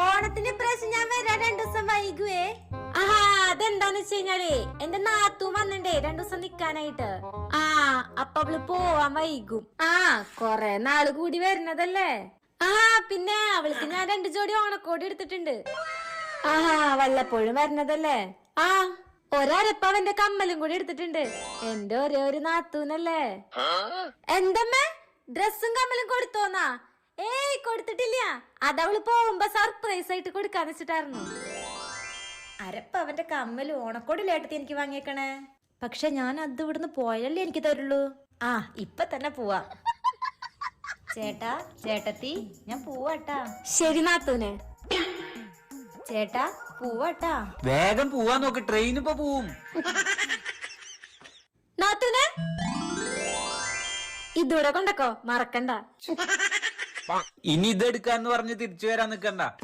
ഓണത്തിന് പ്രാവശ്യം ഞാൻ വരാൻ 2 ദിവസം വൈകുവേ. അതെന്താന്ന് വെച്ച് കഴിഞ്ഞാലേ എന്റെ നാത്തും വന്നിണ്ടേ 2 ദിവസം നിക്കാനായിട്ട്. അപ്പൊ അവള് പോവാൻ വൈകും. കൊറേ നാള് കൂടി വരുന്നതല്ലേ. പിന്നെ അവൾക്ക് ഞാൻ 2 ജോഡി ഓണക്കോടി എടുത്തിട്ടുണ്ട്. വല്ലപ്പോഴും വരുന്നതല്ലേ. ഒരരപ്പവന്റെ കമ്മലും കൂടി എടുത്തിട്ടുണ്ട്. എന്റെ ഒരേ ഒരു നാത്തൂനല്ലേ. എന്തമ്മേ ഡ്രസ്സും കമ്മലും കൊടുത്തോന്നാ? ഏയ് കൊടുത്തിട്ടില്ല. അതവള് പോകുമ്പോ സർപ്രൈസ് ആയിട്ട് കൊടുക്കാന്ന് വെച്ചിട്ടായിരുന്നു. അരപ്പവന്റെ കമ്മലും ഓണക്കോടിലേട്ടത്തി എനിക്ക് വാങ്ങിയേക്കണേ. പക്ഷെ ഞാൻ അത് ഇവിടുന്ന് പോയല്ലേ എനിക്ക് തരുള്ളൂ. ഇപ്പൊ തന്നെ പോവാ. ചേട്ടാ ചേട്ടത്തി ഞാൻ പോവാട്ടാ. ശരി നാത്തൂനെ. ചേട്ടാ പോവാട്ടാ. വേഗം പോവാൻ നോക്ക്, ട്രെയിൻ ഇപ്പൊ പോവും. നാത്തൂനെ ഇതൂടെ കൊണ്ടക്കോ, മറക്കണ്ട. ഇനി ഇതെടുക്കാന്ന് പറഞ്ഞ് തിരിച്ചു വരാൻ നിക്കണ്ട.